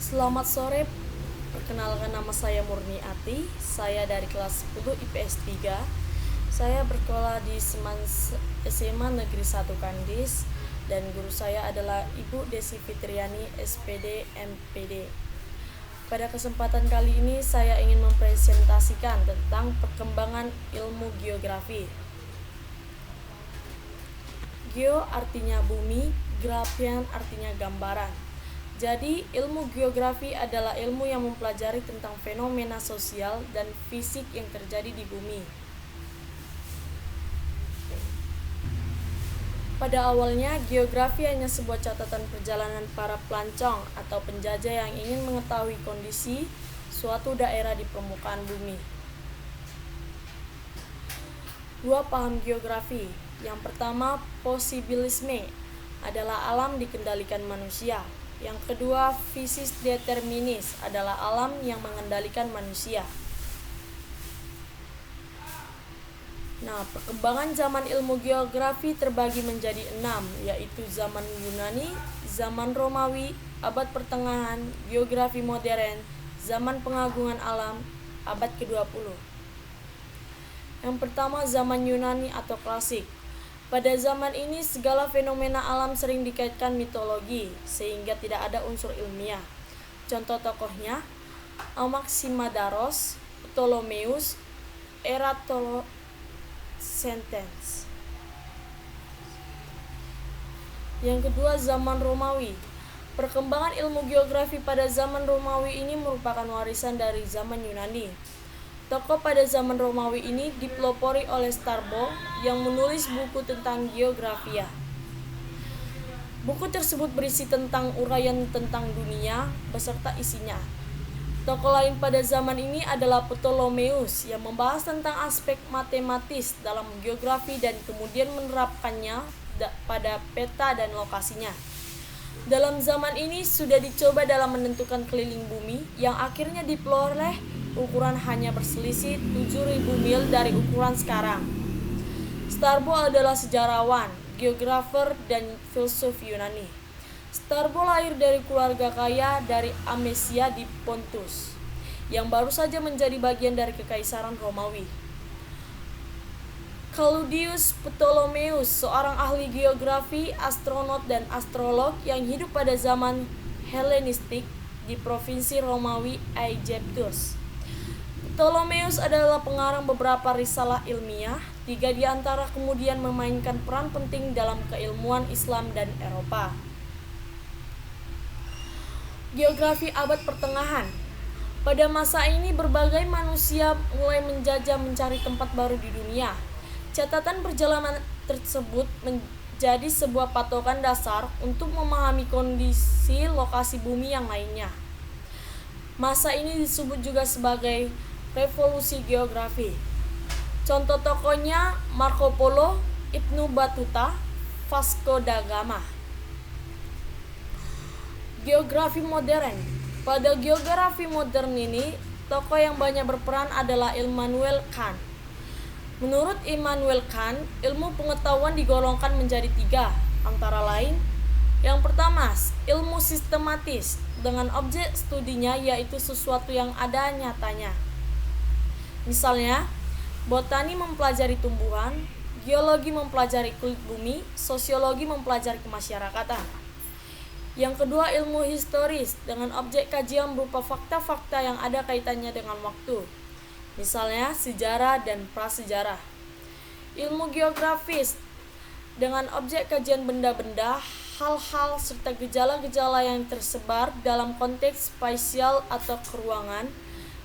Selamat sore, perkenalkan nama saya Murni Ati. Saya dari kelas 10 IPS 3. Saya bersekolah di SMA Negeri 1 Kandis dan guru saya adalah Ibu Desi Fitriani, SPD, MPD. Pada kesempatan kali ini saya ingin mempresentasikan tentang perkembangan ilmu geografi. Geo artinya bumi, grafian artinya gambaran. Jadi, ilmu geografi adalah ilmu yang mempelajari tentang fenomena sosial dan fisik yang terjadi di bumi. Pada awalnya, geografi hanya sebuah catatan perjalanan para pelancong atau penjajah yang ingin mengetahui kondisi suatu daerah di permukaan bumi. Dua paham geografi. Yang pertama, posibilisme adalah alam dikendalikan manusia. Yang kedua, physis determinis adalah alam yang mengendalikan manusia. Nah, perkembangan zaman ilmu geografi terbagi menjadi 6, yaitu zaman Yunani, zaman Romawi, abad pertengahan, geografi modern, zaman pengagungan alam, abad ke-20. Yang pertama, zaman Yunani atau klasik. Pada zaman ini segala fenomena alam sering dikaitkan mitologi, sehingga tidak ada unsur ilmiah. Contoh tokohnya, Anaximandros, Ptolemeus, Eratosthenes. Yang kedua, zaman Romawi. Perkembangan ilmu geografi pada zaman Romawi ini merupakan warisan dari zaman Yunani. Tokoh pada zaman Romawi ini dipelopori oleh Strabo yang menulis buku tentang geografia. Buku tersebut berisi tentang uraian tentang dunia beserta isinya. Tokoh lain pada zaman ini adalah Ptolemeus yang membahas tentang aspek matematis dalam geografi dan kemudian menerapkannya pada peta dan lokasinya. Dalam zaman ini sudah dicoba dalam menentukan keliling bumi yang akhirnya diperoleh ukuran hanya berselisih 7.000 mil dari ukuran sekarang. Strabo adalah sejarawan, geografer, dan filsuf Yunani. Strabo lahir dari keluarga kaya dari Amesia di Pontus, yang baru saja menjadi bagian dari Kekaisaran Romawi. Claudius Ptolemeus, seorang ahli geografi, astronot, dan astrolog yang hidup pada zaman Helenistik di provinsi Romawi Aegyptus. Ptolemeus adalah pengarang beberapa risalah ilmiah, 3 di antara kemudian memainkan peran penting dalam keilmuan Islam dan Eropa. Geografi abad pertengahan. Pada masa ini berbagai manusia mulai menjajah mencari tempat baru di dunia. Catatan perjalanan tersebut menjadi sebuah patokan dasar untuk memahami kondisi lokasi bumi yang lainnya. Masa ini disebut juga sebagai revolusi geografi. Contoh tokohnya Marco Polo, Ibnu Battuta, Vasco da Gama. Geografi modern. Pada geografi modern ini, tokoh yang banyak berperan adalah Immanuel Kant. Menurut Immanuel Kant, ilmu pengetahuan digolongkan menjadi 3, antara lain: yang pertama, ilmu sistematis, dengan objek studinya yaitu sesuatu yang ada nyatanya. Misalnya, botani mempelajari tumbuhan, geologi mempelajari kulit bumi, sosiologi mempelajari kemasyarakatan. Yang kedua, ilmu historis, dengan objek kajian berupa fakta-fakta yang ada kaitannya dengan waktu. Misalnya, sejarah dan prasejarah. Ilmu geografis, dengan objek kajian benda-benda, hal-hal, serta gejala-gejala yang tersebar dalam konteks spasial atau keruangan,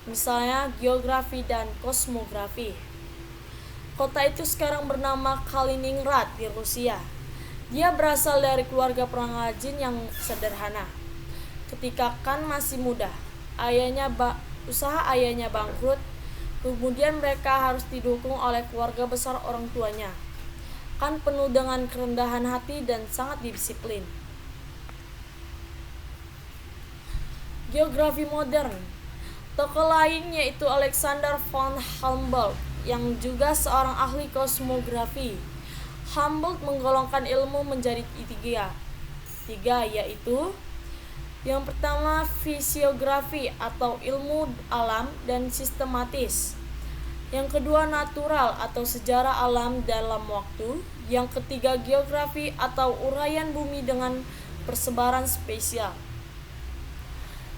misalnya geografi dan kosmografi. Kota itu sekarang bernama Kaliningrad di Rusia. Dia berasal dari keluarga pengrajin yang sederhana. Ketika Kant masih muda, usaha ayahnya bangkrut, kemudian mereka harus didukung oleh keluarga besar orang tuanya. Kant penuh dengan kerendahan hati dan sangat disiplin. Geografi modern. Tokoh lain yaitu Alexander von Humboldt yang juga seorang ahli kosmografi. Humboldt menggolongkan ilmu menjadi 3, yaitu Yang pertama, fisiografi atau ilmu alam dan sistematis. Yang kedua, natural atau sejarah alam dalam waktu. Yang ketiga, geografi atau uraian bumi dengan persebaran spesial.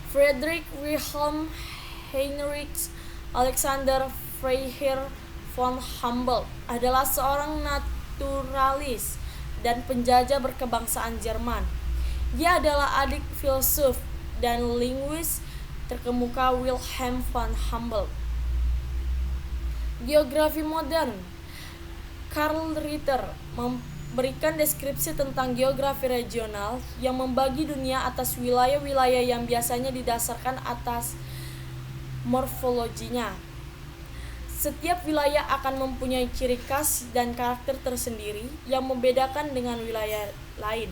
Friedrich Wilhelm Heinrich Alexander Freiherr von Humboldt adalah seorang naturalis dan penjajah berkebangsaan Jerman. Dia adalah adik filsuf dan linguis terkemuka Wilhelm von Humboldt. Geografi modern. Karl Ritter memberikan deskripsi tentang geografi regional yang membagi dunia atas wilayah-wilayah yang biasanya didasarkan atas morfologinya. Setiap wilayah akan mempunyai ciri khas dan karakter tersendiri yang membedakan dengan wilayah lain.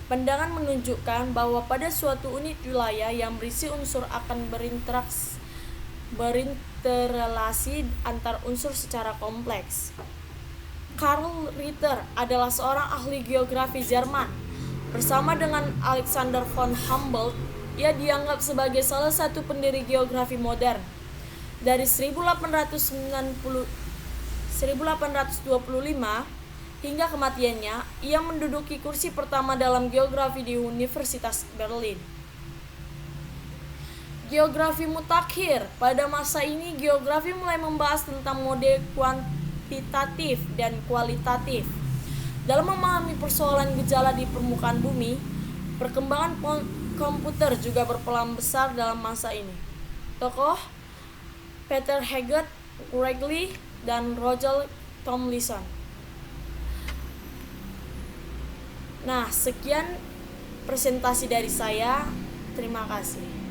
Pandangan menunjukkan bahwa pada suatu unit wilayah yang berisi unsur akan berinteraksi antar unsur secara kompleks. Karl Ritter adalah seorang ahli geografi Jerman. Bersama dengan Alexander von Humboldt, ia dianggap sebagai salah satu pendiri geografi modern. Dari 1825 hingga kematiannya, ia menduduki kursi pertama dalam geografi di Universitas Berlin. Geografi mutakhir. Pada masa ini, geografi mulai membahas tentang mode kuantitatif dan kualitatif. Dalam memahami persoalan gejala di permukaan bumi, perkembangan komputer juga berperan besar dalam masa ini. Tokoh Peter Haggard, Greg Lee, dan Roger Tomlinson. Nah, sekian presentasi dari saya. Terima kasih.